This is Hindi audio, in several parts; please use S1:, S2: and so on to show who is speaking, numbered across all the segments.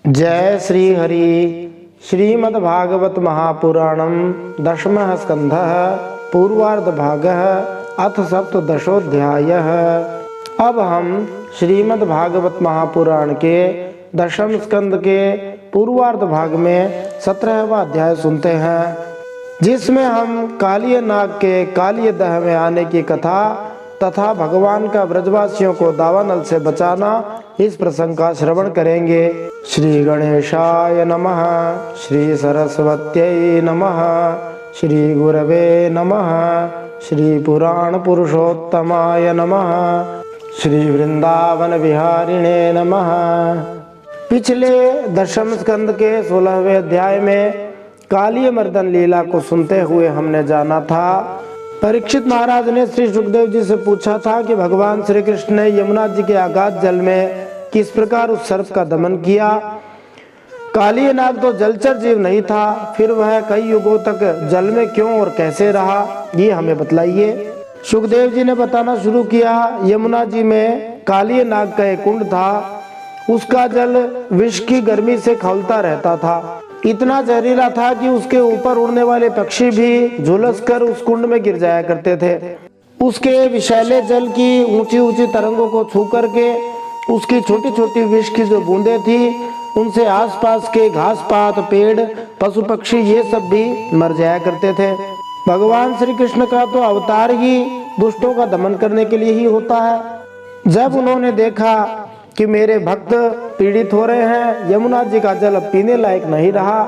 S1: जय श्री हरि। श्रीमद्भागवत महापुराणम दशमः स्कंधः पूर्वार्ध भागः अथ सप्तदशोऽध्यायः। अब हम श्रीमद्भागवत महापुराण के दशम स्कंद के पूर्वार्ध भाग में 17वां अध्याय सुनते हैं, जिसमें हम कालिय नाग के कालिय दह में आने की कथा तथा भगवान का ब्रजवासियों को दावानल से बचाना, इस प्रसंग का श्रवण करेंगे। श्री गणेशाय नमः, श्री सरस्वत्यै नमः, श्री गुरवे नमः, श्री पुराण पुरुषोत्तमाय नमः, श्री वृंदावन विहारिणे नमः। पिछले दशम स्कंद के 16वें अध्याय में कालिय मर्दन लीला को सुनते हुए हमने जाना था, परीक्षित महाराज ने श्री सुखदेव जी से पूछा था कि भगवान श्री कृष्ण ने यमुना जी के अगाध जल में किस प्रकार उस सर्प का दमन किया। कालिय नाग तो जलचर जीव नहीं था, फिर वह कई युगों तक जल में क्यों और कैसे रहा, ये हमें बतलाइए। सुखदेव जी ने बताना शुरू किया। यमुना जी में कालिय नाग का एक कुंड था, उसका जल विष की गर्मी से खौलता रहता था। इतना जहरीला था कि उसके ऊपर उड़ने वाले पक्षी भी झुलस कर उस कुंड में गिर जाया करते थे। उसके विषैले जल की ऊंची ऊंची तरंगों को छू करके उसकी छोटी छोटी विष की जो बूंदें थी, उनसे आसपास के घास पात, पेड़, पशु पक्षी ये सब भी मर जाया करते थे। भगवान श्री कृष्ण का तो अवतार ही दुष्टों का दमन करने के लिए ही होता है। जब उन्होंने देखा कि मेरे भक्त पीड़ित हो रहे हैं, यमुना जी का जल अब पीने लायक नहीं रहा,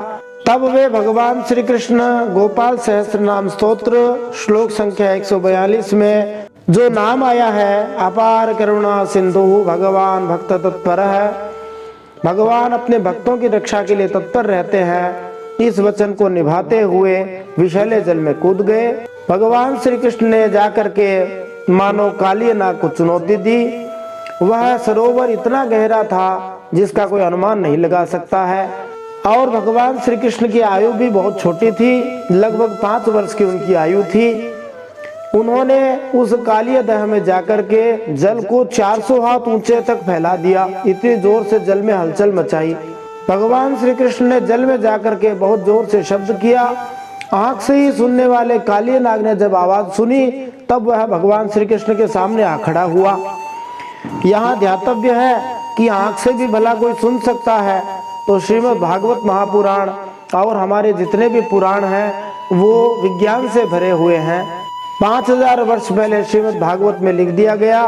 S1: तब वे भगवान श्री कृष्ण गोपाल सहस्त्र नाम स्तोत्र श्लोक संख्या 142 में जो नाम आया है, अपार करुणा सिंधु भगवान भक्त तत्पर है, भगवान अपने भक्तों की रक्षा के लिए तत्पर रहते हैं, इस वचन को निभाते हुए विषैले जल में कूद गए। भगवान श्री कृष्ण ने जाकर के मानो कालिय नाग को चुनौती दी। वह सरोवर इतना गहरा था जिसका कोई अनुमान नहीं लगा सकता है, और भगवान श्री कृष्ण की आयु भी बहुत छोटी थी, लगभग 5 वर्ष की उनकी आयु थी। उन्होंने उस कालिय दह में जाकर के जल को 400 हाथ ऊंचे तक फैला दिया, इतनी जोर से जल में हलचल मचाई। भगवान श्री कृष्ण ने जल में जाकर के बहुत जोर से शब्द किया। आंख से ही सुनने वाले कालिय नाग ने जब आवाज सुनी, तब वह भगवान श्री कृष्ण के सामने आ खड़ा हुआ। यहाँ ध्यातव्य है कि आंख से भी भला कोई सुन सकता है, तो श्रीमद् भागवत महापुराण और हमारे जितने भी पुराण हैं वो विज्ञान से भरे हुए हैं। 5000 वर्ष पहले श्रीमद् भागवत में लिख दिया गया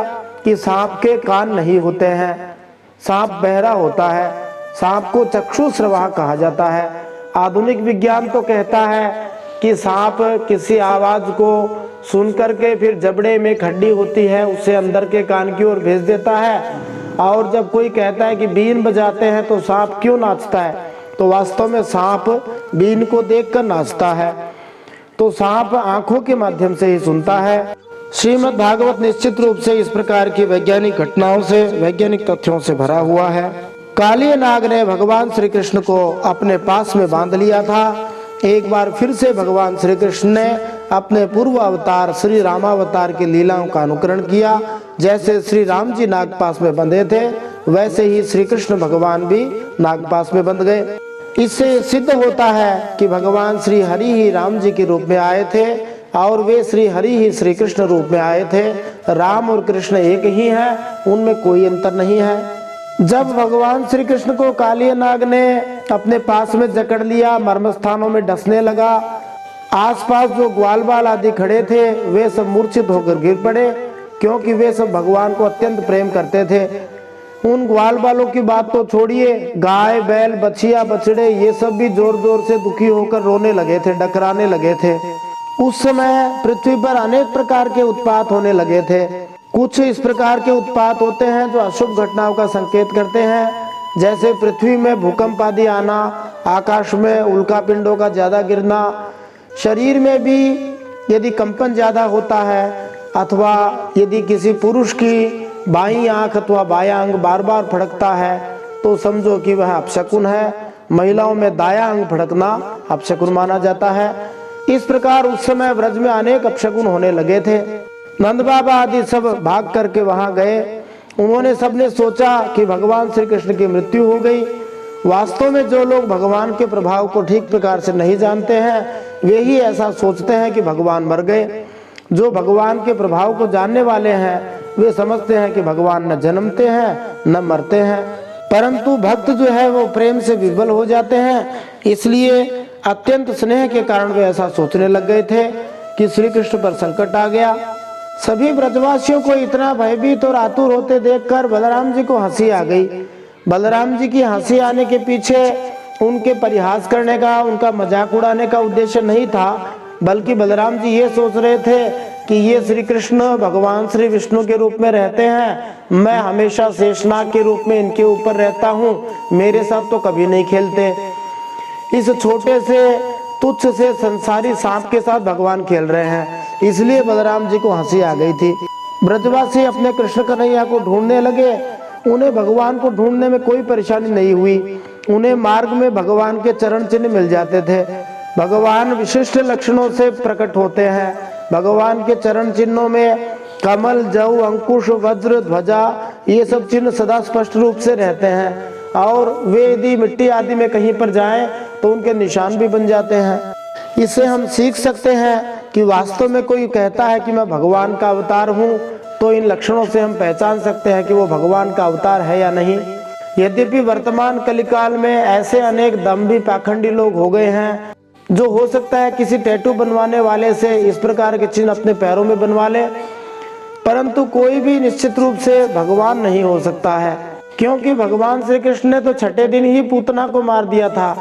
S1: कि सांप के कान नहीं होते हैं, सांप बहरा होता है, सांप को चक्षुश्रवा कहा जाता है। आधुनिक विज्ञान तो कहता है कि सांप किसी आवाज को सुन करके फिर जबड़े में खड्डी होती है उसे अंदर के कान की ओर भेज देता है, और जब कोई कहता है कि बीन बजाते हैं तो सांप क्यों नाचता है, तो वास्तव में सांप बीन को देखकर नाचता है। तो सांप आंखों के माध्यम से ही सुनता है। श्रीमद् भागवत निश्चित रूप से इस प्रकार की वैज्ञानिक घटनाओं से, वैज्ञानिक तथ्यों से भरा हुआ है। कालिय नाग ने भगवान श्री कृष्ण को अपने पास में बांध लिया था। एक बार फिर से भगवान श्री कृष्ण ने अपने पूर्व अवतार श्री रामावतार की लीलाओं का अनुकरण किया। जैसे श्री राम जी नागपाश में बंधे थे, वैसे ही श्री कृष्ण भगवान भी नागपाश में बंध गए। इससे सिद्ध होता है कि भगवान श्री हरि ही राम जी के रूप में आए थे, और वे श्री हरि ही श्री कृष्ण रूप में आए थे। राम और कृष्ण एक ही हैं, उनमें कोई अंतर नहीं है। जब भगवान श्री कृष्ण को कालिय नाग ने अपने पास में जकड़ लिया, मर्म स्थानों में डसने लगा, आसपास जो ग्वाल बाल आदि खड़े थे वे सब मूर्छित होकर गिर पड़े, क्योंकि वे सब भगवान को अत्यंत प्रेम करते थे। उन ग्वाल बालों की बात तो छोड़िए, गाय बैल बछिया बछड़े ये सब भी जोर जोर से दुखी होकर रोने लगे थे, डकराने लगे थे। उस समय पृथ्वी पर अनेक प्रकार के उत्पात होने लगे थे। कुछ इस प्रकार के उत्पात होते हैं जो अशुभ घटनाओं का संकेत करते हैं, जैसे पृथ्वी में भूकंप आदि आना, आकाश में उल्का पिंडों का ज्यादा गिरना, शरीर में भी यदि कंपन ज्यादा होता है, अथवा यदि किसी पुरुष की बाईं आंख अथवा बायां अंग बार बार फड़कता है तो समझो कि वह अपशकुन है। महिलाओं में दायां अंग फड़कना अपशकुन माना जाता है। इस प्रकार उस समय ब्रज में अनेक अपशकुन होने लगे थे। नंद बाबा आदि सब भाग करके वहां गए। उन्होंने सबने सोचा कि भगवान श्री कृष्ण की मृत्यु हो गई। वास्तव में जो लोग भगवान के प्रभाव को ठीक प्रकार से नहीं जानते हैं वे ही ऐसा सोचते हैं कि भगवान मर गए। जो भगवान के प्रभाव को जानने वाले हैं वे समझते हैं कि भगवान न जन्मते हैं न मरते हैं। परंतु भक्त जो है वो प्रेम से विह्वल हो जाते हैं, इसलिए अत्यंत स्नेह के कारण वे ऐसा सोचने लग गए थे कि श्री कृष्ण पर संकट आ गया। सभी ब्रजवासियों को इतना भयभीत और आतुर होते देखकर बलराम जी को हंसी आ गई। बलराम जी की हंसी आने के पीछे उनके परिहास करने का, उनका मजाक उड़ाने का उद्देश्य नहीं था, बल्कि बलराम जी ये सोच रहे थे कि ये श्री कृष्ण भगवान श्री विष्णु के रूप में रहते हैं, मैं हमेशा शेषनाग के रूप में इनके ऊपर रहता हूँ, मेरे साथ तो कभी नहीं खेलते। इस छोटे से तुच्छ से संसारी सांप के साथ भगवान खेल रहे हैं, इसलिए बलराम जी को हंसी आ गई थी। ब्रजवासी अपने कृष्ण कन्हैया को ढूंढने लगे। उन्हें भगवान को ढूंढने में कोई परेशानी नहीं हुई। उन्हें मार्ग में भगवान के चरण चिन्ह मिल जाते थे। भगवान विशिष्ट लक्षणों से प्रकट होते हैं। भगवान के चरण चिन्हों में कमल, जौ, अंकुश, वज्र, ध्वजा ये सब चिन्ह सदा स्पष्ट रूप से रहते हैं, और वे यदि मिट्टी आदि में कहीं पर जाएं तो उनके निशान भी बन जाते हैं। इससे हम सीख सकते हैं कि वास्तव में कोई कहता है कि मैं भगवान का अवतार हूँ, तो इन लक्षणों से हम पहचान सकते हैं कि वो भगवान का अवतार है या नहीं। यद्यपि वर्तमान कलिकाल में ऐसे अनेक दम्भी पाखंडी लोग हो गए हैं जो हो सकता है किसी टैटू बनवाने वाले से इस प्रकार के चिन्ह अपने पैरों में बनवा ले, परंतु कोई भी निश्चित रूप से भगवान नहीं हो सकता है, क्योंकि भगवान श्री कृष्ण ने तो छठे दिन ही पूतना को मार दिया था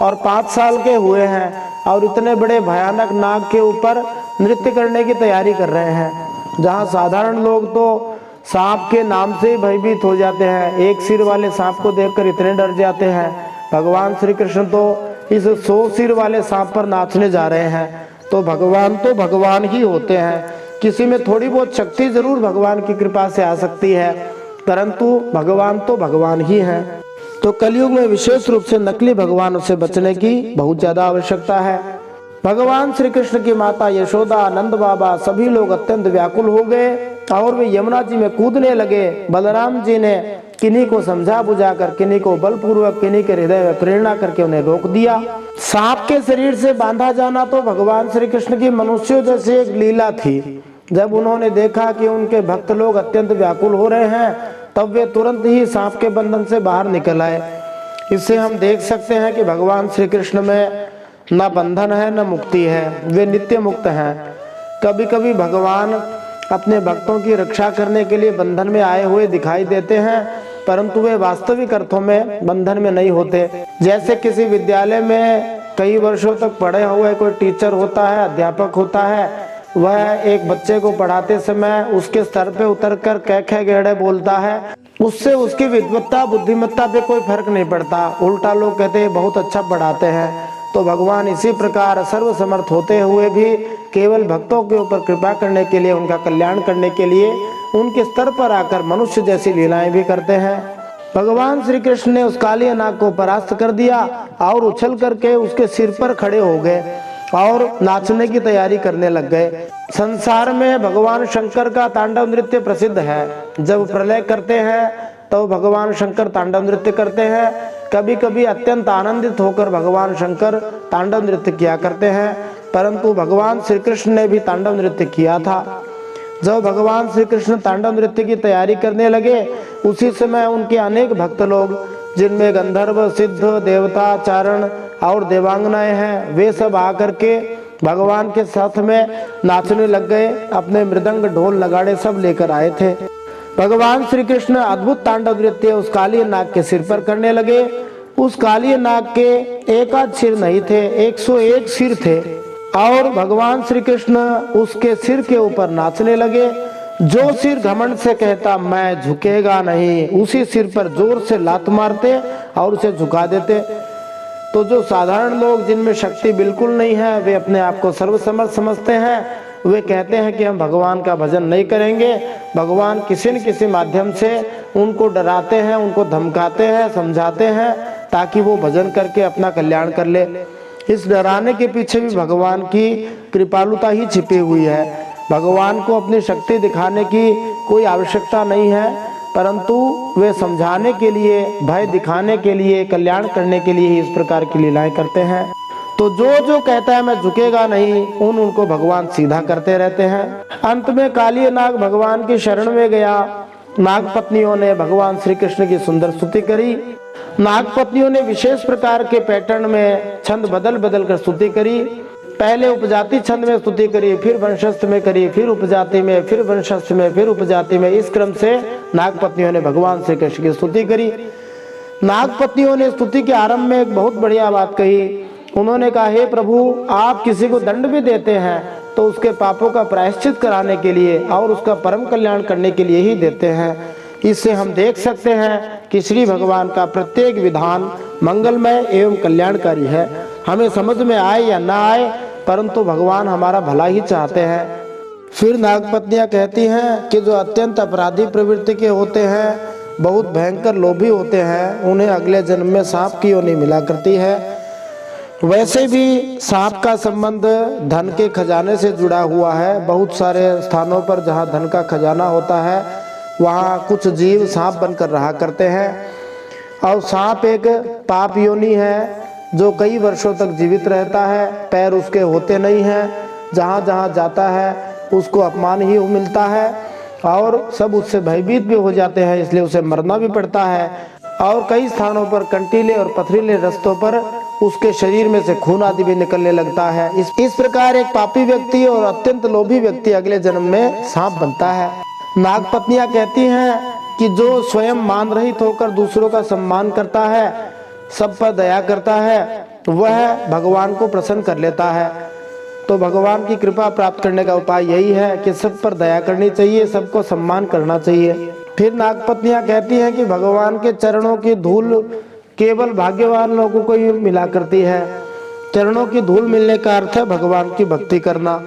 S1: और 5 साल के हुए हैं और इतने बड़े भयानक नाग के ऊपर नृत्य करने की तैयारी कर रहे हैं। जहाँ साधारण लोग तो सांप के नाम से ही भयभीत हो जाते हैं, एक सिर वाले सांप को देखकर इतने डर जाते हैं, भगवान श्री कृष्ण तो इस 100 सिर वाले सांप पर नाचने जा रहे हैं। तो भगवान ही होते हैं। किसी में थोड़ी बहुत शक्ति जरूर भगवान की कृपा से आ सकती है, परंतु भगवान तो भगवान ही हैं। तो कलयुग में विशेष रूप से नकली भगवानों से बचने की बहुत ज्यादा आवश्यकता है। भगवान श्री कृष्ण की माता यशोदा, नंद बाबा सभी लोग अत्यंत व्याकुल हो गए और वे यमुना जी में कूदने लगे। बलराम जी ने किन्हीं को समझा बुझाकर, किन्हीं को बलपूर्वक, किन्हीं के हृदय में प्रेरणा करके उन्हें रोक दिया। सांप के शरीर से बांधा जाना तो भगवान श्री कृष्ण की मनुष्यों जैसी एक लीला थी। जब उन्होंने देखा कि उनके भक्त लोग अत्यंत व्याकुल हो रहे हैं, तब वे तुरंत ही सांप के बंधन से बाहर निकल आए। इससे हम देख सकते हैं कि भगवान श्री कृष्ण में न बंधन है न मुक्ति है, वे नित्य मुक्त हैं। कभी कभी भगवान अपने भक्तों की रक्षा करने के लिए बंधन में आए हुए दिखाई देते हैं, परंतु वे वास्तविक अर्थों में बंधन में नहीं होते। जैसे किसी विद्यालय में कई वर्षों तक पढ़े हुए कोई टीचर होता है, अध्यापक होता है, वह एक बच्चे को पढ़ाते समय उसके स्तर पे उतरकर कै खे गेड़े बोलता है, उससे उसकी विद्वत्ता बुद्धिमत्ता पे कोई फर्क नहीं पड़ता, उल्टा लोग कहते हैं बहुत अच्छा पढ़ाते हैं। तो भगवान इसी प्रकार सर्वसमर्थ होते हुए भी केवल भक्तों के ऊपर कृपा करने के लिए, उनका कल्याण करने के लिए उनके स्तर पर आकर मनुष्य जैसी लीलाएं भी करते हैं। भगवान श्री कृष्ण ने उस काली नाग को परास्त कर दिया और उछल करके उसके सिर पर खड़े हो गए और नाचने की तैयारी करने लग गए। संसार में भगवान शंकर का तांडव नृत्य प्रसिद्ध है। जब प्रलय करते हैं तो भगवान शंकर तांडव नृत्य करते हैं। कभी कभी अत्यंत आनंदित होकर भगवान शंकर तांडव नृत्य किया करते हैं, परंतु भगवान श्री कृष्ण ने भी तांडव नृत्य किया था। जब भगवान श्री कृष्ण तांडव नृत्य की तैयारी करने लगे, उसी समय उनके अनेक भक्त लोग, जिनमें गंधर्व, सिद्ध, देवता, चारण और देवांगनाएं हैं, वे सब आकर के भगवान के साथ में नाचने लग गए। अपने मृदंग, ढोल, नगाड़े सब लेकर आए थे। भगवान श्री कृष्ण अद्भुत तांडव नृत्य उस काली नाग के सिर पर करने लगे। उस काली नाग के एक आध सिर नहीं थे, 101 सिर थे और भगवान श्री कृष्ण उसके सिर के ऊपर नाचने लगे। जो सिर घमंड से कहता मैं झुकेगा नहीं, उसी सिर पर जोर से लात मारते और उसे झुका देते। तो जो साधारण लोग, जिनमें शक्ति बिल्कुल नहीं है, वे अपने आप को सर्वसमर्थ समझते हैं, वे कहते हैं कि हम भगवान का भजन नहीं करेंगे। भगवान किसी न किसी माध्यम से उनको डराते हैं, उनको धमकाते हैं, समझाते हैं, ताकि वो भजन करके अपना कल्याण कर ले। इस डराने के पीछे भी भगवान की कृपालुता ही छिपी हुई है। भगवान को अपनी शक्ति दिखाने की कोई आवश्यकता नहीं है। परंतु वे समझाने के लिए, भय दिखाने के लिए, कल्याण करने के लिए ही इस प्रकार की लीलाएं करते हैं। तो जो कहता है मैं झुकेगा नहीं, उनको भगवान सीधा करते रहते हैं। अंत में कालिय नाग भगवान की शरण में गया। नाग पत्नियों ने भगवान श्री कृष्ण की सुंदर स्तुति करी। नाग पत्नियों ने विशेष प्रकार के पैटर्न में छंद बदल बदल कर स्तुति करी। पहले उपजाति छंद में स्तुति करी, फिर वंशस्थ में करी, फिर उपजाति में, फिर वंशस्थ में, फिर उपजाति में। इस क्रम से नाग पत्नियों ने भगवान श्री कृष्ण की स्तुति करी। नाग पत्नियों ने स्तुति के आरंभ में एक बहुत बढ़िया बात कही। उन्होंने कहा, हे प्रभु, आप किसी को दंड भी देते हैं तो उसके पापों का प्रायश्चित कराने के लिए और उसका परम कल्याण करने के लिए ही देते हैं। इससे हम देख सकते हैं कि श्री भगवान का प्रत्येक विधान मंगलमय एवं कल्याणकारी है। हमें समझ में आए या ना आए, परंतु भगवान हमारा भला ही चाहते हैं। फिर नागपत्नियां कहती हैं कि जो अत्यंत अपराधी प्रवृत्ति के होते हैं, बहुत भयंकर लोभी होते हैं, उन्हें अगले जन्म में सांप की योनि मिला करती है। वैसे भी सांप का संबंध धन के खजाने से जुड़ा हुआ है। बहुत सारे स्थानों पर जहाँ धन का खजाना होता है, वहाँ कुछ जीव सांप बनकर रहा करते हैं। और सांप एक पाप योनि है जो कई वर्षों तक जीवित रहता है। पैर उसके होते नहीं हैं, जहाँ जहाँ जाता है उसको अपमान ही मिलता है और सब उससे भयभीत भी हो जाते हैं, इसलिए उसे मरना भी पड़ता है। और कई स्थानों पर कंटीले और पथरीले रास्तों पर उसके शरीर में से खून आदि भी निकलने लगता है। इस प्रकार एक पापी व्यक्ति और अत्यंत लोभी व्यक्ति अगले जन्म में सांप बनता है। नागपत्नियां कहती हैं कि जो स्वयं मान रहित होकर दूसरों का सम्मान करता है, सब पर दया करता है, वह भगवान को प्रसन्न कर लेता है। तो भगवान की कृपा प्राप्त करने का उपाय यही है कि सब पर दया करनी चाहिए, सबको सम्मान करना चाहिए। फिर नागपत्नियां कहती हैं कि भगवान के चरणों की धूल केवल भाग्यवान लोगों को ही मिला करती है। चरणों की धूल मिलने का अर्थ है भगवान की भक्ति करना।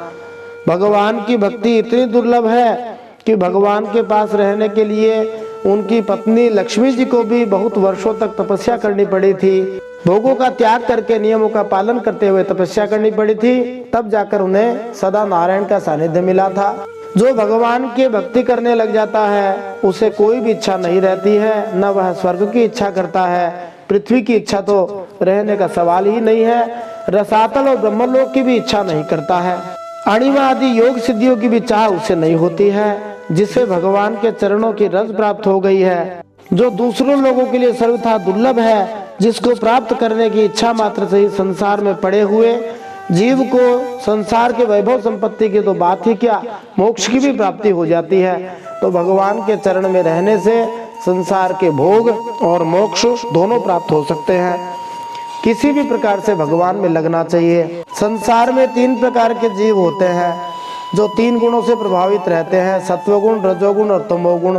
S1: भगवान की भक्ति इतनी दुर्लभ है कि भगवान के पास रहने के लिए उनकी पत्नी लक्ष्मी जी को भी बहुत वर्षों तक तपस्या करनी पड़ी थी। भोगों का त्याग करके नियमों का पालन करते हुए तपस्या करनी पड़ी थी, तब जाकर उन्हें सदा नारायण का सानिध्य मिला था। जो भगवान की भक्ति करने लग जाता है, उसे कोई भी इच्छा नहीं रहती है, न वह स्वर्ग की इच्छा करता है, पृथ्वी की इच्छा तो रहने का सवाल ही नहीं है, रसातल और ब्रह्मलोक की भी इच्छा नहीं करता है। अणिमा आदि योग सिद्धियों की भी चाह उसे नहीं होती है, जिसे भगवान के चरणों की रस प्राप्त हो गई है, जो दूसरों लोगों के लिए सर्वथा दुर्लभ है, जिसको प्राप्त करने की इच्छा मात्र से ही संसार में पड़े हुए जीव को संसार के वैभव संपत्ति की तो बात ही क्या, मोक्ष की भी प्राप्ति हो जाती है। तो भगवान के चरण में रहने से संसार के भोग और मोक्ष दोनों प्राप्त हो सकते हैं। किसी भी प्रकार से भगवान में लगना चाहिए। संसार में 3 प्रकार के जीव होते हैं जो 3 गुणों से प्रभावित रहते हैं, सत्वगुण, रजोगुण और तमोगुण।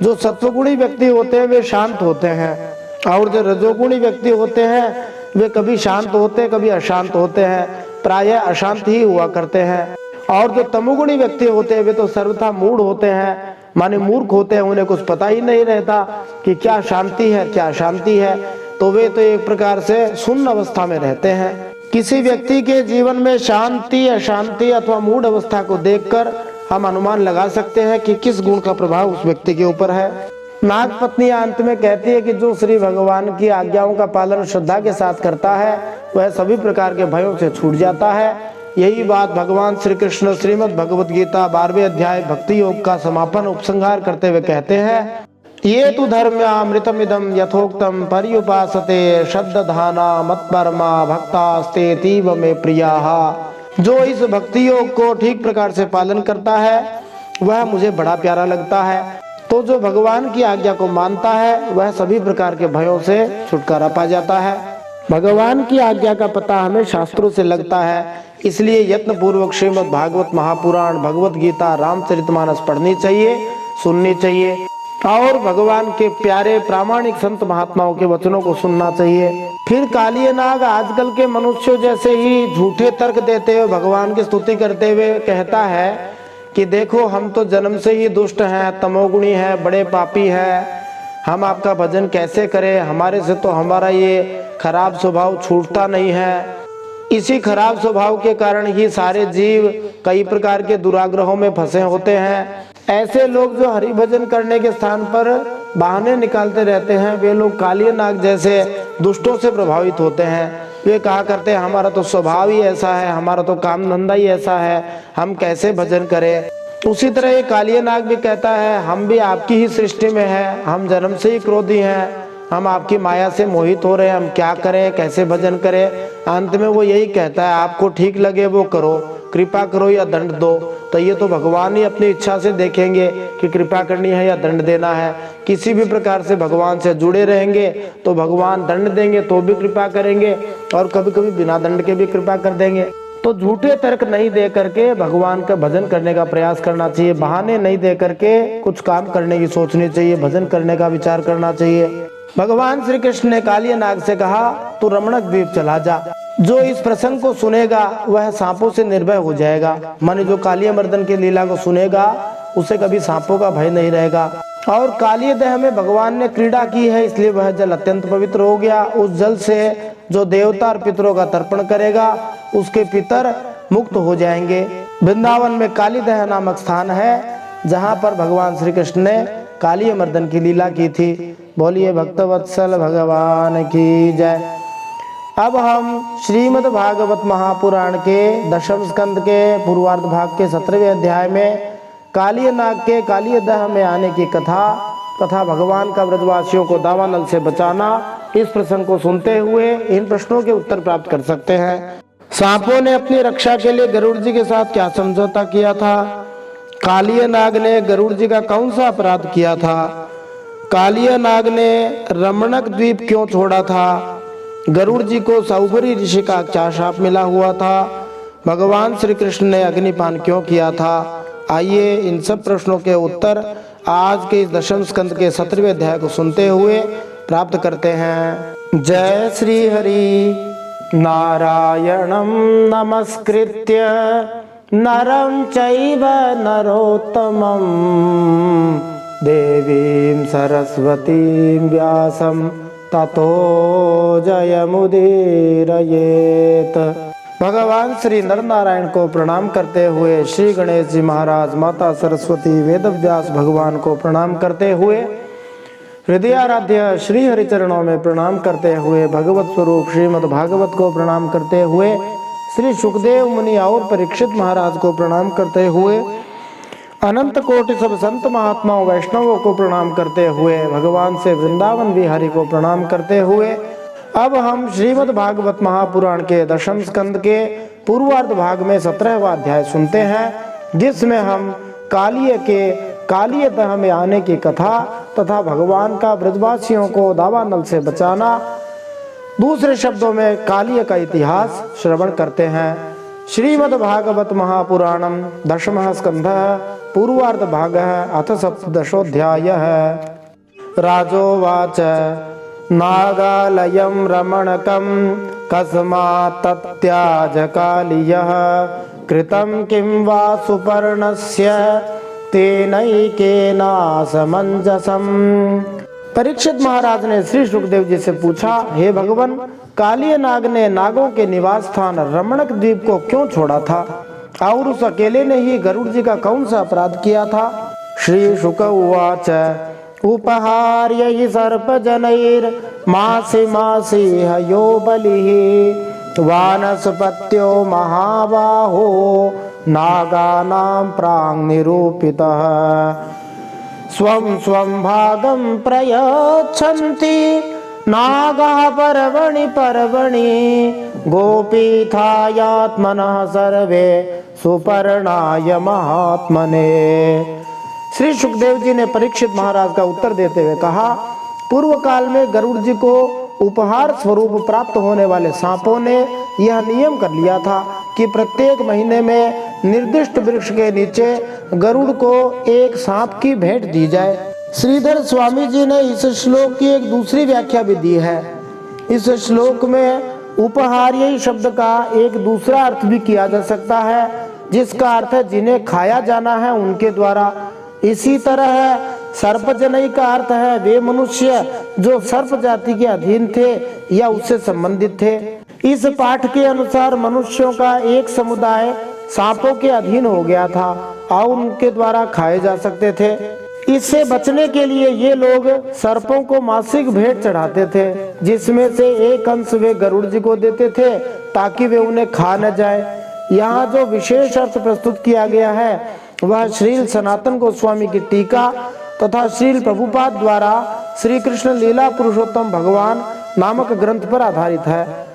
S1: जो सत्वगुणी व्यक्ति होते हैं वे शांत होते हैं, और जो रजोगुणी व्यक्ति होते हैं वे कभी शांत होते कभी अशांत होते हैं, प्रायः अशांत ही हुआ करते हैं। और जो तमोगुणी व्यक्ति होते हैं वे तो सर्वथा मूढ़ होते हैं, माने मूर्ख होते हैं, उन्हें कुछ पता ही नहीं रहता कि क्या शांति है क्या अशांति है, तो वे तो एक प्रकार से शून्य अवस्था में रहते हैं। किसी व्यक्ति के जीवन में शांति, अशांति अथवा मूढ़ अवस्था को देखकर हम अनुमान लगा सकते हैं कि किस गुण का प्रभाव उस व्यक्ति के ऊपर है। नागपत्नी अंत में कहती है कि जो श्री भगवान की आज्ञाओं का पालन श्रद्धा के साथ करता है, वह सभी प्रकार के भयों से छूट जाता है। यही बात भगवान श्री कृष्ण श्रीमद् भगवत गीता 12वें अध्याय भक्ति योग का समापन उपसंहार करते हुए कहते हैं, ये तु धर्म्यामृतमिदं यथोक्तं पर्युपासते श्रद्धाना मत्परमा भक्तास्ते तीव में प्रियाः। जो इस भक्ति योग को ठीक प्रकार से पालन करता है वह मुझे बड़ा प्यारा लगता है। तो जो भगवान की आज्ञा को मानता है वह सभी प्रकार के भयों से छुटकारा पा जाता है। भगवान की आज्ञा का पता हमें शास्त्रों से लगता है, इसलिए यत्न पूर्वक श्रीमद् भागवत महापुराण, भगवत गीता, रामचरितमानस पढ़नी चाहिए, सुननी चाहिए और भगवान के प्यारे प्रामाणिक संत महात्माओं के वचनों को सुनना चाहिए। फिर कालिय नाग आजकल के मनुष्यों जैसे ही झूठे तर्क देते हुए भगवान की स्तुति करते हुए कहता है कि देखो हम तो जन्म से ही दुष्ट हैं, तमोगुणी हैं, बड़े पापी हैं, हम आपका भजन कैसे करें, हमारे से तो हमारा ये खराब स्वभाव छूटता नहीं है। इसी खराब स्वभाव के कारण ही सारे जीव कई प्रकार के दुराग्रहों में फंसे होते हैं। ऐसे लोग जो हरि भजन करने के स्थान पर बहाने निकालते रहते हैं, वे लोग कालिया नाग जैसे दुष्टों से प्रभावित होते हैं। वे कहा करते हैं हमारा तो स्वभाव ही ऐसा है, हमारा तो काम धंधा ही ऐसा है, हम कैसे भजन करें। उसी तरह ये कालिया नाग भी कहता है हम भी आपकी ही सृष्टि में हैं, हम जन्म से ही क्रोधी हैं, हम आपकी माया से मोहित हो रहे हैं, हम क्या करें, कैसे भजन करें। अंत में वो यही कहता है आपको ठीक लगे वो करो, कृपा करो या दंड दो। तो ये तो भगवान ही अपनी इच्छा से देखेंगे कि कृपा करनी है या दंड देना है। किसी भी प्रकार से भगवान से जुड़े रहेंगे तो भगवान दंड देंगे तो भी कृपा करेंगे, और कभी कभी बिना दंड के भी कृपा कर देंगे। तो झूठे तर्क नहीं दे करके भगवान का भजन करने का प्रयास करना चाहिए, बहाने नहीं दे करके कुछ काम करने की सोचनी चाहिए, भजन करने का विचार करना चाहिए। भगवान श्री कृष्ण ने कालिया नाग से कहा तू रमणक द्वीप चला जा। जो इस प्रसंग को सुनेगा वह सांपों से निर्भय हो जाएगा। माने जो कालिया मर्दन की लीला को सुनेगा उसे कभी सांपों का भय नहीं रहेगा। और कालिया दह में भगवान ने क्रीड़ा की है, इसलिए वह जल अत्यंत पवित्र हो गया। उस जल से जो देवता और पितरों का तर्पण करेगा उसके पितर मुक्त हो जाएंगे। वृंदावन में कालीदह नामक स्थान है जहाँ पर भगवान श्री कृष्ण ने कालिया मर्दन की लीला की थी। बोलिए भक्तवत्सल भगवान की जय। अब हम श्रीमद् भागवत महापुराण के दशम स्कंद के पूर्वार्ध भाग के 17वें अध्याय में कालिया नाग के कालिया दह में आने की कथा तथा भगवान का ब्रजवासियों को दावानल से बचाना, इस प्रसंग को सुनते हुए इन प्रश्नों के उत्तर प्राप्त कर सकते हैं। सांपों ने अपनी रक्षा के लिए गरुड़ जी के साथ क्या समझौता किया था? कालिया नाग ने गरुड़ जी का कौन सा अपराध किया था? कालिया नाग ने रमणक द्वीप क्यों छोड़ा था? गरुड़ जी को सौभरी ऋषि का क्या शाप मिला हुआ था? भगवान श्री कृष्ण ने अग्निपान क्यों किया था? आइए इन सब प्रश्नों के उत्तर आज के इस दशम स्कंद के 17वें अध्याय को सुनते हुए प्राप्त करते हैं। जय श्री हरि। नारायणं नमस्कृत्य नरं चैव नरोत्तमं देवीं सरस्वतीं व्यासं ततो जयमुदीरयेत। भगवान श्री नर नारायण को प्रणाम करते हुए, श्री गणेश जी महाराज, माता सरस्वती, वेदव्यास भगवान को प्रणाम करते हुए, हृदयाराध्य श्री हरि चरणों में प्रणाम करते हुए, भगवत स्वरूप श्रीमद् भागवत को प्रणाम करते हुए, श्री सुखदेव मुनि और परीक्षित महाराज को प्रणाम करते हुए, अनंत कोटि सब संत महात्माओं वैष्णवों को प्रणाम करते हुए, भगवान से वृंदावन बिहारी को प्रणाम करते हुए, अब हम श्रीमद् भागवत महापुराण के दशम स्कंद के पूर्वार्ध भाग में 17वां अध्याय सुनते हैं, जिसमें हम कालिया दह में आने की कथा तथा भगवान का ब्रजवासियों को दावानल से बचाना, दूसरे शब्दों में कालिया का इतिहास श्रवण करते हैं। श्रीमद् भागवत महापुराणम दशमः स्कंधः पूर्वार्ध भागः अथ सप्तदशोऽध्यायः। राजोवाच नागालयं रमणकं कस्मात् तत्याज कालियः कृतं किं वा सुपर्णस्य तेनैकेनासमञ्जसम्। परीक्षित महाराज ने श्री सुखदेव जी से पूछा, हे भगवान, कालिया नाग ने नागों के निवास स्थान रमणक द्वीप को क्यों छोड़ा था और उस अकेले ने ही गरुड़ जी का कौन सा अपराध किया था? श्री शुक उवाच उपहार्य हि सर्पजनैर्मासि मासि हयो बलिः वानस्पत्यो महाबाहो नागानां प्राङ् निरूपितः स्वं स्वं भागं प्रयच्छन्ति नागाः पर्वणि गोपीथायात्मनः सर्वे सुपर्णाय महात्मने। श्री सुखदेव जी ने परीक्षित महाराज का उत्तर देते हुए कहा, पूर्व काल में गरुड़ जी को उपहार स्वरूप प्राप्त होने वाले सांपों ने यह नियम कर लिया था कि प्रत्येक महीने में निर्दिष्ट वृक्ष के नीचे गरुड़ को एक सांप की भेंट दी जाए। श्रीधर स्वामी जी ने इस श्लोक की एक दूसरी व्याख्या भी दी है। इस श्लोक में उपहार्य शब्द का एक दूसरा अर्थ भी किया जा सकता है, जिसका अर्थ है जिन्हें खाया जाना है उनके द्वारा। इसी तरह सर्पजनई का अर्थ है वे मनुष्य जो सर्प जाति के अधीन थे या उससे संबंधित थे। इस पाठ के अनुसार मनुष्यों का एक समुदाय सांपों के अधीन हो गया था और उनके द्वारा खाए जा सकते थे। इससे बचने के लिए ये लोग सर्पों को मासिक भेंट चढ़ाते थे, जिसमें से एक अंश वे गरुड़ जी को देते थे ताकि वे उन्हें खा न जाए। यहाँ जो विशेष अर्थ प्रस्तुत किया गया है वह श्रील सनातन गोस्वामी की टीका तथा श्रील प्रभुपाद द्वारा श्री कृष्ण लीला पुरुषोत्तम भगवान नामक ग्रंथ पर आधारित है।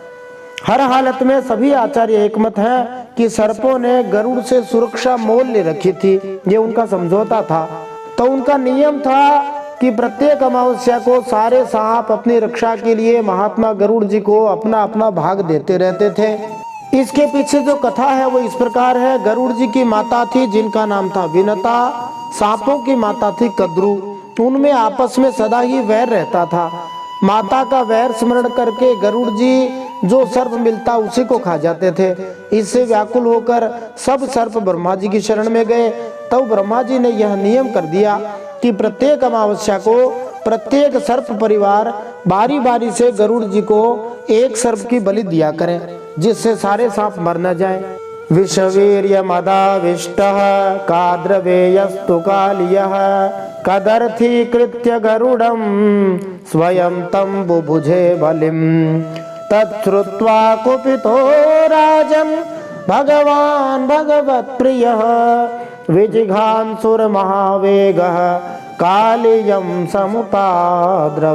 S1: हर हालत में सभी आचार्य एकमत हैं कि सर्पों ने गरुड़ से सुरक्षा मोल ले रखी थी, ये उनका समझौता था। तो उनका नियम था कि प्रत्येक अमावस्या को सारे सांप अपनी रक्षा के लिए महात्मा गरुड़ जी को अपना अपना भाग देते रहते थे। इसके पीछे जो कथा है वो इस प्रकार है। गरुड़ जी की माता थी जिनका नाम था विनता, सांपों की माता थी कद्रू। उनमें आपस में सदा ही वैर रहता था। माता का वैर स्मरण करके गरुड़ जी जो सर्प मिलता उसी को खा जाते थे। इससे व्याकुल होकर सब सर्प ब्रह्मा जी की शरण में गए। तब ब्रह्मा जी ने यह नियम कर दिया कि प्रत्येक अमावस्या को प्रत्येक सर्प परिवार बारी बारी से गरुड़ जी को एक सर्प की बलि दिया करें, जिससे सारे सांप मर न जाएं। विषवीर्य मदाविष्टः काद्रवेयस्तु कालियः कदर्थीकृत्य गरुडं स्वयं तं बुभुजे बलिं तच्छ्रुत्वा कुपितो राजन् भगवान् भगवत्प्रियः विजिघांसुर महावेगः कालियं समुपाद्रवत्।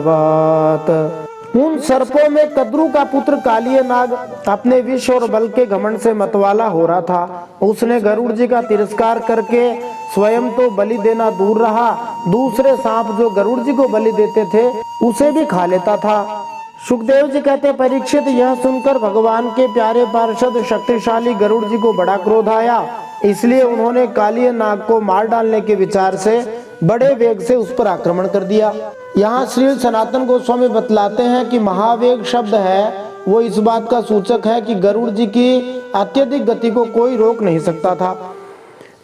S1: उन सर्पों में कद्रू का पुत्र कालिय नाग अपने विष और बल के घमंड से मतवाला हो रहा था। उसने गरुड़ जी का तिरस्कार करके स्वयं तो बलि देना दूर रहा, दूसरे सांप जो गरुड़ जी को बलि देते थे उसे भी खा लेता था। सुखदेव जी कहते, परीक्षित, यह सुनकर भगवान के प्यारे पार्षद शक्तिशाली गरुड़ जी को बड़ा क्रोध आया। इसलिए उन्होंने कालिय नाग को मार डालने के विचार से बड़े वेग से उस पर आक्रमण कर दिया। यहाँ श्री सनातन गोस्वामी बतलाते हैं कि महावेग शब्द है वो इस बात का सूचक है कि गरुड़ जी की अत्यधिक गति को कोई रोक नहीं सकता था।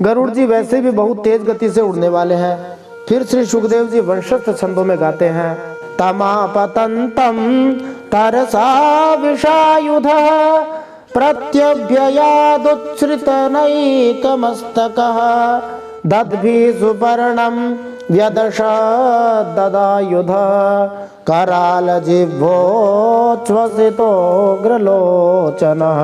S1: गरुड़ जी वैसे भी बहुत तेज गति से उड़ने वाले हैं। फिर श्री सुखदेव जी वंशस्थ छंदों में गाते हैं, तमापतंतम तरसा विषायुधः प्रत्यभ्ययादुच्छ्रितनैकमस्तकः दद्भिः सुपर्णं व्यदशददायुध करालजिह्वोच्छ्वसितोग्रलोचनः।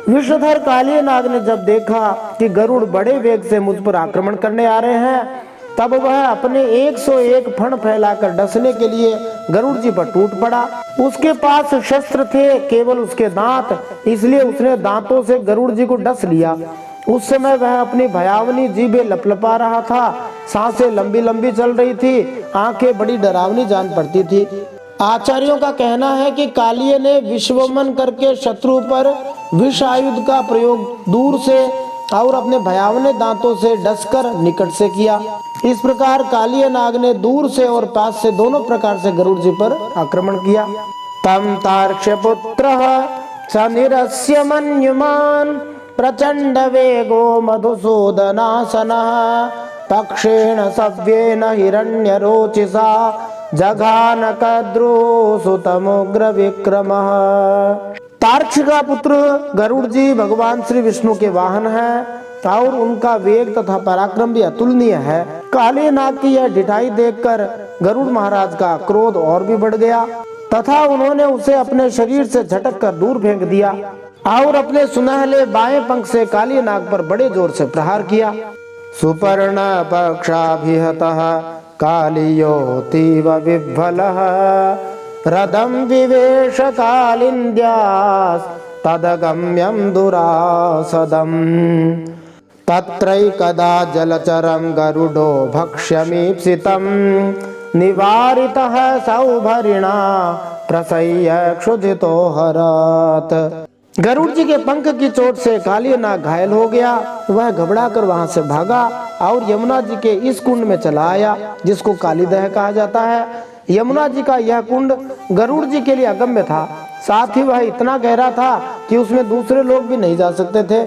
S1: विषधर कालिय नाग ने जब देखा कि गरुड़ बड़े वेग से मुझ पर आक्रमण करने आ रहे हैं, तब वह अपने 101 फण फैलाकर डसने के लिए गरुड़ जी पर टूट पड़ा। उसके पास शस्त्र थे केवल उसके दांत, इसलिए उसने दांतों से गरुड़ जी को डस लिया। उस समय वह अपनी भयावनी जीभे लपलपा रहा था, सांसें लंबी लंबी चल रही थी, आंखें बड़ी डरावनी जान पड़ती थी। आचार्यों का कहना है कि कालिय ने विश्वमन करके शत्रु पर विष आयुध का प्रयोग दूर से और अपने भयावने दांतों से डसकर निकट से किया। इस प्रकार कालिय नाग ने दूर से और पास से दोनों प्रकार से गरुड़ जी पर आक्रमण किया। तम तार्क्ष्य पुत्रः सनिरस्य मन्युमान् प्रचंड वेगो मधुसूदनासनः पक्षेण सव्येन हिरण्यरोचिषा जघान कद्रुसुतमुग्र विक्रमः। तार्क्ष का पुत्र गरुड़ जी भगवान श्री विष्णु के वाहन हैं और उनका वेग तथा पराक्रम भी अतुलनीय है। काले नाग की यह ढिठाई देखकर गरुड़ महाराज का क्रोध और भी बढ़ गया तथा उन्होंने उसे अपने शरीर से झटक कर दूर फेंक दिया और अपने सुनहले बाएं पंख से काली नाग पर बड़े जोर से प्रहार किया। सुपर्ण पक्षाभिहतः कालियोतीव विह्वलः रदं विवेश कालिन्द्यास् तदगम्यं दुरासदम् तत्रैकदा जलचरं गरुडो भक्ष्यमीप्सितं निवारितः सौभरिणा प्रसह्य क्षुधितो हरत्। गरुड़ जी के पंख की चोट से काली नाग घायल हो गया। वह घबरा कर वहां से भागा और यमुना जी के इस कुंड में चला आया जिसको कालीदह कहा जाता है। यमुना जी का यह कुंड गरुड़ जी के लिए अगम्य था, साथ ही वह इतना गहरा था कि उसमें दूसरे लोग भी नहीं जा सकते थे।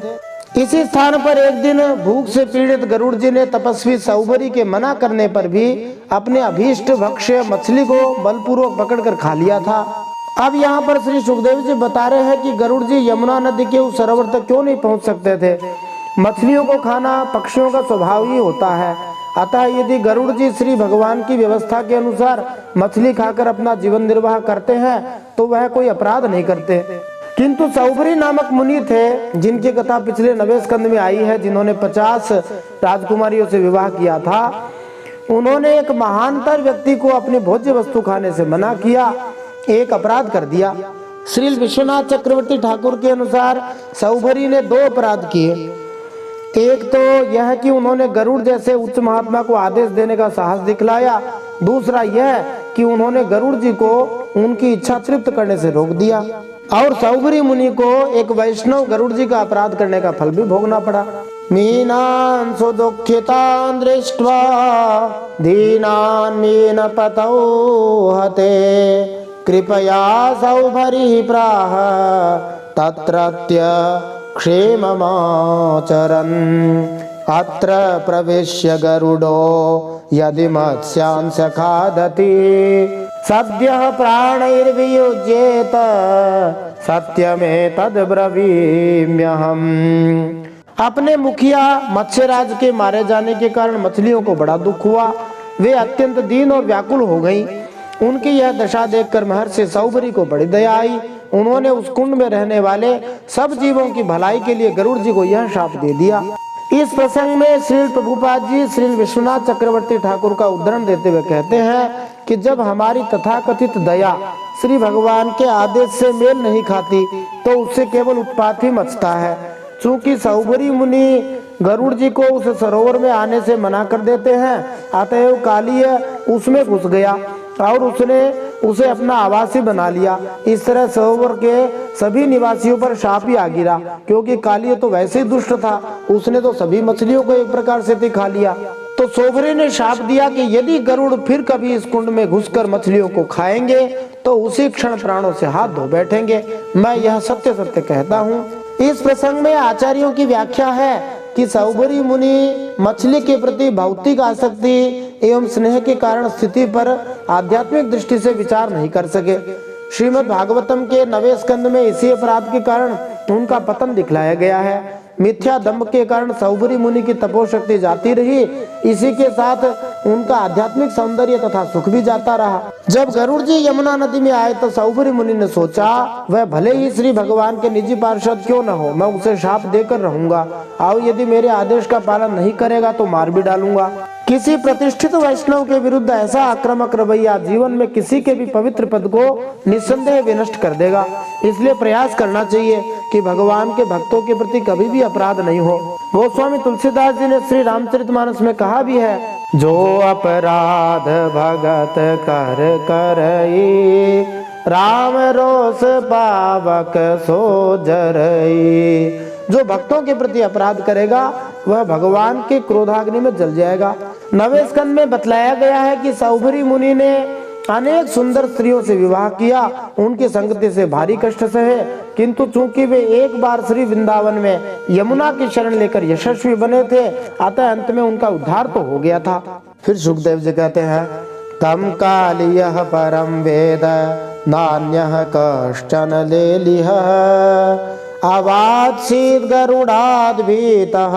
S1: इसी स्थान पर एक दिन भूख से पीड़ित गरुड़ जी ने तपस्वी सौभरी के मना करने पर भी अपने अभीष्ट भक्ष्य मछली को बलपूर्वक पकड़कर खा लिया था। अब यहाँ पर श्री सुखदेव जी बता रहे हैं कि गरुड़ जी यमुना नदी के उस सरोवर तक क्यों नहीं पहुँच सकते थे। मछलियों को खाना पक्षियों का स्वभाव ही होता है। अतः यदि गरुड़ जी श्री भगवान की व्यवस्था के अनुसार मछली खाकर अपना जीवन निर्वाह करते हैं तो वह कोई अपराध नहीं करते। किंतु सौभरी नामक मुनि थे, जिनकी कथा पिछले 9वें स्कंद में आई है, जिन्होंने 50 राजकुमारियों से विवाह किया था। उन्होंने एक महानतर व्यक्ति को अपनी भोज्य वस्तु खाने से मना किया, एक अपराध कर दिया। श्री विश्वनाथ चक्रवर्ती ठाकुर के अनुसार सौभरी ने 2 अपराध किए। एक तो यह कि उन्होंने गरुड़ जैसे उच्च महात्मा को आदेश देने का साहस दिखलाया। दूसरा यह कि उन्होंने गरुड़ जी को उनकी इच्छा तृप्त करने से रोक दिया और सौभरी मुनि को एक वैष्णव गरुड़ जी का अपराध करने का फल भी भोगना पड़ा। मीनान् सुदुःखितान् दृष्ट्वा दीनान् मीनपतौ हते कृपया सौभरी प्राह तत्रत्य क्षेममाचरन् अत्र प्रविश्य गरुडो यदि मत्स्यांश खादति सद्यः प्राणैर्वियुज्येत सत्यमेतद् ब्रवीम्यहम्। अपने मुखिया मत्स्यराज के मारे जाने के कारण मछलियों को बड़ा दुख हुआ। वे अत्यंत दीन और व्याकुल हो गईं। उनकी यह दशा देखकर महर्षि सौभरी को बड़ी दया आई। उन्होंने उस कुंड में रहने वाले सब जीवों की भलाई के लिए गरुड़ जी को यह शाप दे दिया। इस प्रसंग में श्री प्रभुपाद जी श्री विश्वनाथ चक्रवर्ती ठाकुर का उदाहरण देते हुए कहते हैं कि जब हमारी तथाकथित दया श्री भगवान के आदेश से मेल नहीं खाती तो उससे केवल उत्पात ही मचता है। चूंकि सौभरी मुनि गरुड़ जी को उस सरोवर में आने से मना कर देते हैं, अतएव कालीय उसमें घुस गया और उसने उसे अपना आवासी बना लिया। इस तरह सरोवर के सभी निवासियों पर शाप ही आ गिरा, क्योंकि कालीय तो वैसे ही दुष्ट था, उसने तो सभी मछलियों को एक प्रकार से खा लिया। तो सौभरी ने शाप दिया कि यदि गरुड़ फिर कभी इस कुंड में घुसकर मछलियों को खाएंगे तो उसी क्षण प्राणों से हाथ धो बैठेंगे। मैं यह सत्य सत्य कहता हूँ। इस प्रसंग में आचार्यों की व्याख्या है कि सौभरी मुनि मछली के प्रति भौतिक आसक्ति एवं स्नेह के कारण स्थिति पर आध्यात्मिक दृष्टि से विचार नहीं कर सके। श्रीमद् भागवतम के 9वें स्कंद में इसी अपराध के कारण उनका पतन दिखलाया गया है। मिथ्या दंभ के कारण सौभरी मुनि की तपोशक्ति जाती रही, इसी के साथ उनका आध्यात्मिक सौंदर्य तथा सुख भी जाता रहा। जब गरुड़ जी यमुना नदी में आए तो सौभरी मुनि ने सोचा, वह भले ही श्री भगवान के निजी पार्षद क्यों न हो, मैं उसे शाप देकर रहूंगा और यदि मेरे आदेश का पालन नहीं करेगा तो मार भी डालूंगा। किसी प्रतिष्ठित वैष्णव के विरुद्ध ऐसा आक्रामक रवैया जीवन में किसी के भी पवित्र पद को निस्संदेह विनष्ट कर देगा। इसलिए प्रयास करना चाहिए कि भगवान के भक्तों के प्रति कभी भी अपराध नहीं हो। गोस्वामी तुलसीदास जी ने श्री रामचरितमानस में कहा भी है, जो अपराध भगत कर करई राम रोष पावक सो जरई। जो भक्तों के प्रति अपराध करेगा वह भगवान के क्रोधाग्नि में जल जाएगा। 9वें स्कंद में बतलाया गया है कि सौभरी मुनि ने अनेक सुंदर स्त्रियों से विवाह किया, उनकी संगति से भारी कष्ट सहे, किंतु चूंकि वे एक बार श्री वृंदावन में यमुना की शरण लेकर यशस्वी बने थे, अतः अंत में उनका उद्धार तो हो गया था। फिर सुखदेव जी कहते हैं, तम कालियः परम वेद नान्यः कश्चन लेलिह अवात्सीत् गरुडाद् भीतः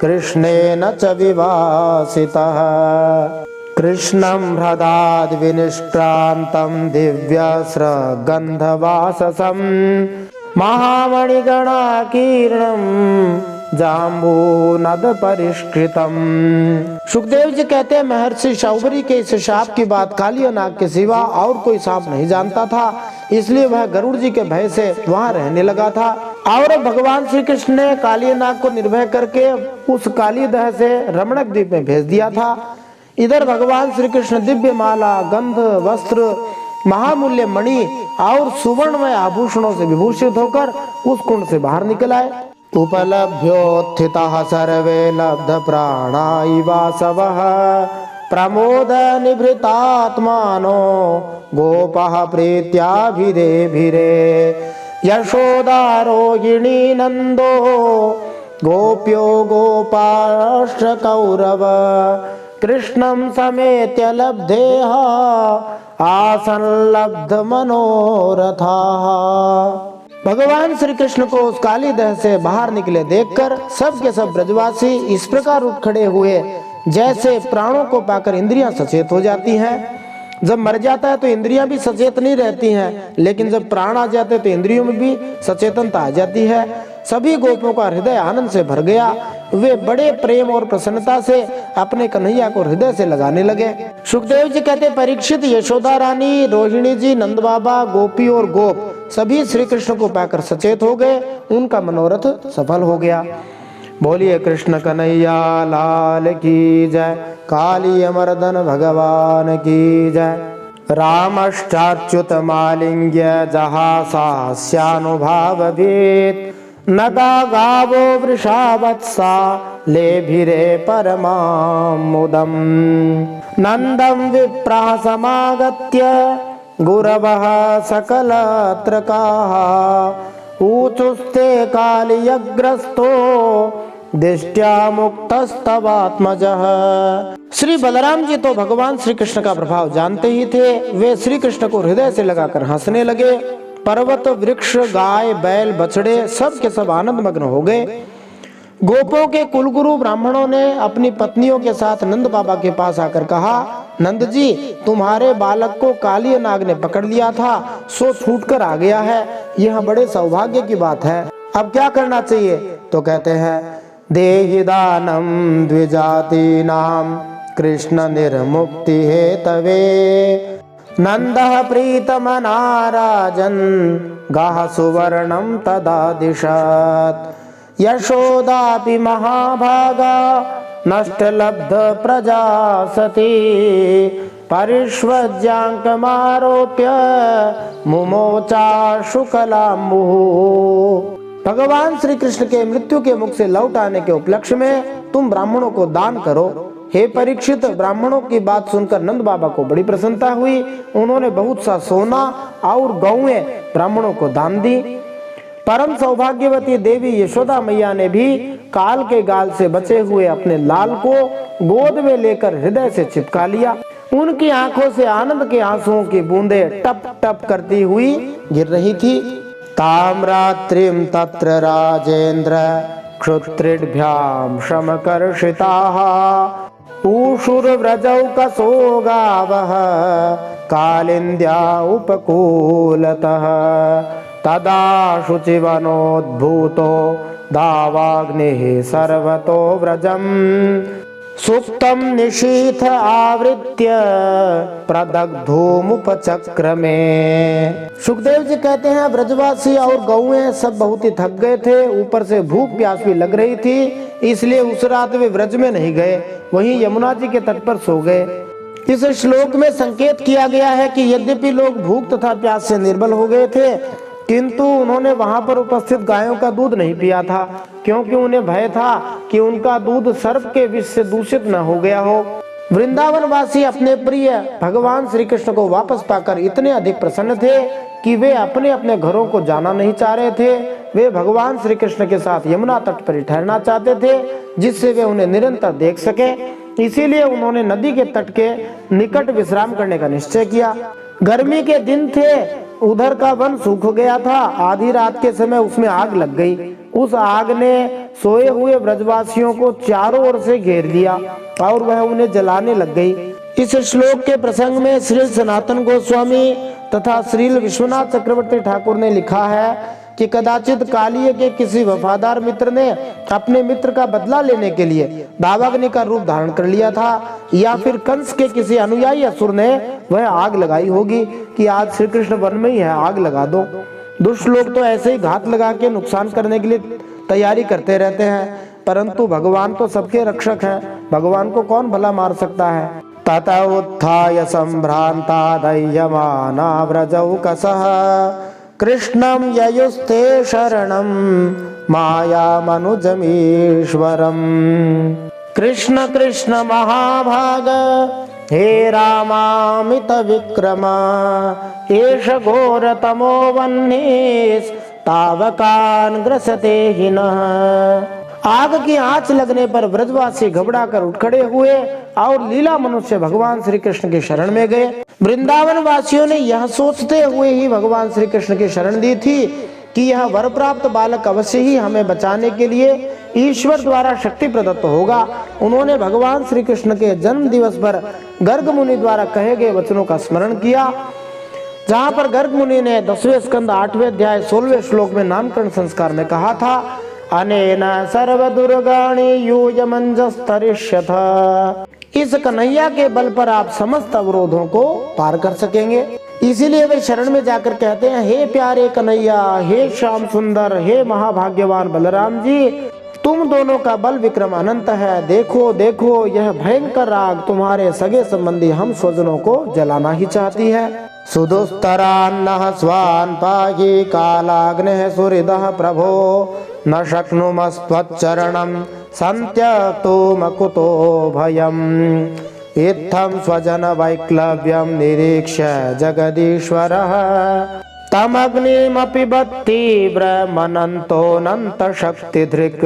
S1: कृष्णेन च विवासितः कृष्णं हृदाद् विनिष्क्रान्तं दिव्यस्रगन्धवाससं महामणिगणाकीर्णं जाम्बूनद परिष्कृतम। सुखदेव जी कहते हैं, महर्षि सौभरी के इस शाप की बात कालिय नाग के सिवा और कोई सांप नहीं जानता था, इसलिए वह गरुड़ जी के भय से वहां रहने लगा था। और भगवान श्री कृष्ण ने कालिय नाग को निर्भय करके उस काली दह से रमणक द्वीप में भेज दिया था। इधर भगवान श्री कृष्ण दिव्य माला, गंध, वस्त्र, महामूल्य मणि और सुवर्णमय आभूषणों से विभूषित होकर उस कुंड से बाहर निकल आए। उपलभ्योत्थिताः सर्वे लब्ध प्राणा वासवः प्रमोद निभृतात्मानो गोपाः प्रीत्याभिरेभिरे यशोदारोहिणी नंदो गोप्यो गोपाश्च कौरव कृष्णं समेत्य लब्धेः आसन् लब्ध मनोरथाः। भगवान श्री कृष्ण को उस काली दह से बाहर निकले देखकर सब के सब ब्रजवासी इस प्रकार उठ खड़े हुए जैसे प्राणों को पाकर इंद्रियां सचेत हो जाती हैं। जब मर जाता है तो इंद्रियां भी सचेत नहीं रहती हैं, लेकिन जब प्राण आ जाते हैं तो इंद्रियों में भी सचेतनता आ जाती है। सभी गोपों का हृदय आनंद से भर गया। वे बड़े प्रेम और प्रसन्नता से अपने कन्हैया को हृदय से लगाने लगे। सुखदेव जी कहते, परीक्षित, यशोदा रानी, रोहिणी जी, नंद बाबा, गोपी और गोप सभी श्री कृष्ण को पाकर सचेत हो गए। उनका मनोरथ सफल हो गया। बोलिए कृष्ण कन्हैया लाल की जय। काली अमरदन भगवान की जय। रामश्चाच्युत मालिंग्य जहाँ सास्यानुभाव भेद नगा गावो वृषावत्सा लेभिरे परमामुदम नंदम विप्राः समागत्य गुरवः सकलत्रकाः ऊचुस्ते कालियग्रस्तो दिष्ट्या मुक्तस्तवात्मजः। श्री बलराम जी तो भगवान श्री कृष्ण का प्रभाव जानते ही थे। वे श्री कृष्ण को हृदय से लगाकर हंसने लगे। पर्वत, वृक्ष, गाय, बैल, बछड़े सब के सब आनंद मग्न हो गए। गोपों के कुलगुरु ब्राह्मणों ने अपनी पत्नियों के साथ नंद बाबा के पास आकर कहा, नंद जी, तुम्हारे बालक को काली नाग ने पकड़ लिया था, सो छूटकर आ गया है। यह बड़े सौभाग्य की बात है। अब क्या करना चाहिए? तो कहते हैं, देहि दानम द्विजातीनां कृष्ण निर्मुक्ति हेतवे नंदः प्रीतमना राजन् गाः सुवर्णं तदादिशत् यशोदापि महाभागा नष्टलब्ध प्रजा सती परिष्वज्याङ्कमारोप्य मुमोचा शुक्लाम्बुः। भगवान श्री कृष्ण के मृत्यु के मुख से लौट आने के उपलक्ष्य में तुम ब्राह्मणों को दान करो। हे परीक्षित, ब्राह्मणों की बात सुनकर नंद बाबा को बड़ी प्रसन्नता हुई। उन्होंने बहुत सा सोना और गौएं ब्राह्मणों को दान दी। परम सौभाग्यवती देवी यशोदा मैया ने भी काल के गाल से बचे हुए अपने लाल को गोद में लेकर हृदय से चिपका लिया। उनकी आंखों से आनंद के आंसुओं की बूंदें टप टप करती हुई गिर रही थी। ताम्रात्रिम तत्र राजेंद्र क्षुत्रिभ्याम समकर्षिताः ऊषुर्व्रजौकसो गावः कालिन्द्या उपकूलतः तदा शुचिवनोद्भूतो दावाग्निः सर्वतो व्रजम् सुप्तम निशीथ आवृत्य प्रदग्धोमुपचक्रमे। सुखदेव जी कहते हैं, ब्रजवासी और गौएं सब बहुत ही थक गए थे। ऊपर से भूख प्यास भी लग रही थी, इसलिए उस रात वे व्रज में नहीं गए, वहीं यमुना जी के तट पर सो गए। इस श्लोक में संकेत किया गया है कि यद्यपि लोग भूख तथा प्यास से निर्बल हो गए थे, किंतु उन्होंने वहां पर उपस्थित गायों का दूध नहीं पिया था, क्योंकि उन्हें भय था कि उनका दूध सर्प के विष से दूषित न हो गया हो। वृंदावन वासी अपने प्रिय भगवान श्री कृष्ण को वापस पाकर इतने अधिक प्रसन्न थे कि वे अपने अपने घरों को जाना नहीं चाह रहे थे। वे भगवान श्री कृष्ण के साथ यमुना तट पर ठहरना चाहते थे, जिससे वे उन्हें निरंतर देख सके। इसीलिए उन्होंने नदी के तट के निकट विश्राम करने का निश्चय किया। गर्मी के दिन थे, उधर का वन सूख गया था। आधी रात के समय उसमें आग लग गई। उस आग ने सोए हुए ब्रजवासियों को चारों ओर से घेर लिया और वह उन्हें जलाने लग गई। इस श्लोक के प्रसंग में श्री सनातन गोस्वामी तथा श्री विश्वनाथ चक्रवर्ती ठाकुर ने लिखा है कि कदाचित कालिय के किसी वफादार मित्र ने अपने मित्र का बदला लेने के लिए दावाग्नि का रूप धारण कर लिया था, या फिर कंस के किसी अनुयायी असुर ने वह आग लगाई होगी कि आज श्री कृष्ण वन में ही है, आग लगा दो। दुष्ट लोग तो ऐसे ही घात लगा के नुकसान करने के लिए तैयारी करते रहते हैं, परंतु भगवान तो सबके रक्षक हैं। भगवान को कौन भला मार सकता है। ततः उत्थाय संभ्रांता दह्यमाना व्रजौकसः कृष्णं ययुस्ते शरणं मायामनुजमीश्वरम्। कृष्ण कृष्ण महाभाग हे रामामित विक्रम एष घोरतमो वह्निस्तावकान् ग्रसते हिनः। आग की आंच लगने पर ब्रजवासी घबरा कर उठ खड़े हुए और लीला मनुष्य भगवान श्री कृष्ण की शरण में गए। वृंदावन वासियों ने यह सोचते हुए ही भगवान श्री कृष्ण की शरण दी थी कि यह वर प्राप्त बालक अवश्य ही हमें बचाने के लिए ईश्वर द्वारा शक्ति प्रदत्त होगा। उन्होंने भगवान श्री कृष्ण के जन्म दिवस पर गर्ग मुनि द्वारा कहे गए वचनों का स्मरण किया, जहाँ पर गर्ग मुनि ने 10वें स्कंद 8वें अध्याय 16वें श्लोक में नामकरण संस्कार में कहा था, अनेन सर्व दुर्गाणि यूयमंजस्तरिष्यथ। इस कन्हैया के बल पर आप समस्त अवरोधों को पार कर सकेंगे। इसीलिए वे शरण में जाकर कहते हैं, हे प्यारे कन्हैया, हे श्याम सुंदर, हे महाभाग्यवान बलराम जी, तुम दोनों का बल विक्रम अनंत है। देखो देखो, यह भयंकर आग तुम्हारे सगे संबंधी हम स्वजनों को जलाना ही चाहती है। सुदुस्तरान्नः स्वान् पाहि कालाग्नेः सुहृदः प्रभो, न शक्नुमस्त्वच्चरणं सन्त्यक्तुमकुतो भयम्। इत्थं स्वजन वैक्लव्यं निरीक्ष्य जगदीश्वरः, तमग्निमपि बत्तीव्रमनन्तोऽनंत शक्तिधृक्।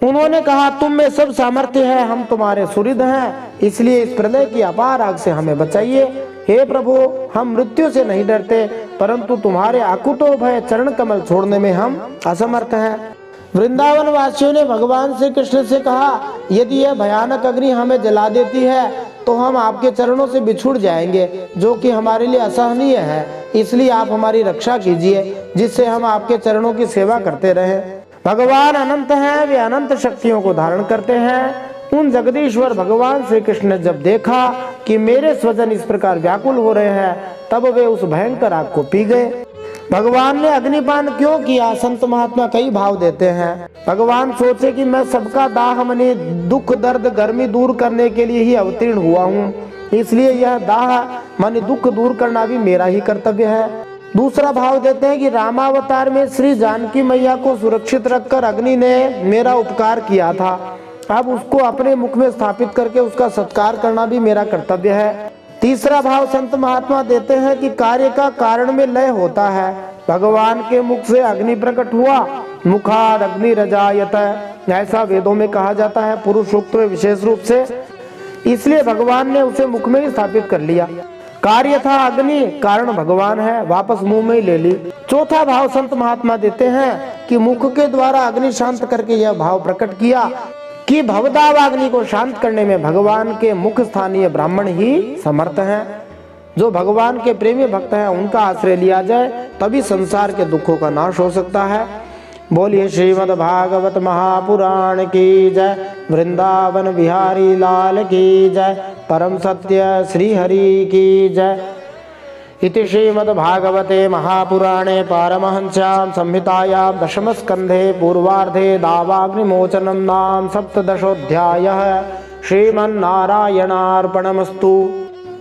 S1: उन्होंने कहा, तुम में सब सामर्थ्य है, हम तुम्हारे सुहृद हैं, इसलिए इस प्रलय की अपार आग से हमें बचाइए। हे प्रभु, हम मृत्यु से नहीं डरते, परंतु तुम्हारे अकुतो भय चरण कमल छोड़ने में हम असमर्थ हैं। वृंदावन वासियों ने भगवान श्री कृष्ण से कहा, यदि यह भयानक अग्नि हमें जला देती है तो हम आपके चरणों से बिछुड़ जाएंगे, जो कि हमारे लिए असहनीय है। इसलिए आप हमारी रक्षा कीजिए, जिससे हम आपके चरणों की सेवा करते रहें। भगवान अनंत हैं, वे अनंत शक्तियों को धारण करते हैं। उन जगदीश्वर भगवान श्री कृष्ण ने जब देखा कि मेरे स्वजन इस प्रकार व्याकुल हो रहे हैं, तब वे उस भयंकर आग को पी गए। भगवान ने अग्निपान क्यों किया? संत महात्मा कई भाव देते हैं। भगवान सोचे कि मैं सबका दाह मने दुख दर्द गर्मी दूर करने के लिए ही अवतीर्ण हुआ हूँ, इसलिए यह दाह माने दुख दूर करना भी मेरा ही कर्तव्य है। दूसरा भाव देते हैं कि रामावतार में श्री जानकी मैया को सुरक्षित रखकर अग्नि ने मेरा उपकार किया था, अब उसको अपने मुख में स्थापित करके उसका सत्कार करना भी मेरा कर्तव्य है। तीसरा भाव संत महात्मा देते हैं कि कार्य का कारण में लय होता है। भगवान के मुख से अग्नि प्रकट हुआ, मुखाद अग्नि रजायत, ऐसा वेदों में कहा जाता है, पुरुष सूक्त में विशेष रूप से, इसलिए भगवान ने उसे मुख में ही स्थापित कर लिया। कार्य था अग्नि, कारण भगवान है, वापस मुंह में ही ले ली। चौथा भाव संत महात्मा देते हैं कि मुख के द्वारा अग्नि शांत करके यह भाव प्रकट किया कि भवदावाग्नि को शांत करने में भगवान के मुख स्थानीय ब्राह्मण ही समर्थ हैं। जो भगवान के प्रेमी भक्त हैं, उनका आश्रय लिया जाए, तभी संसार के दुखों का नाश हो सकता है। बोलिए श्रीमद् भागवत महापुराण की जय, वृंदावन बिहारी लाल की जय, परम सत्य श्री हरि की जय। इति श्रीमद्भागवते महापुराणे पारमहंस्यां संहितायां दशमस्कन्धे पूर्वार्धे दावाग्निमोचनं नाम सप्तदशोऽध्यायः। श्रीमन्नारायणार्पणमस्तु।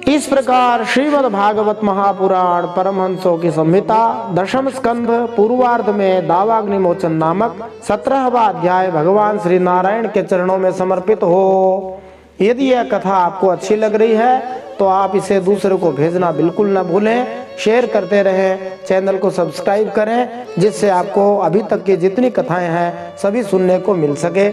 S1: इस प्रकार श्रीमद्भागवत महापुराण परमहंसों की संहिता दशम स्कंध पूर्वार्ध में दावाग्निमोचन नामक 17वां अध्याय भगवान श्री नारायण के चरणों में समर्पित हो। यदि यह कथा आपको अच्छी लग रही है तो आप इसे दूसरों को भेजना बिल्कुल न भूलें, शेयर करते रहें, चैनल को सब्सक्राइब करें, जिससे आपको अभी तक की जितनी कथाएं हैं सभी सुनने को मिल सके।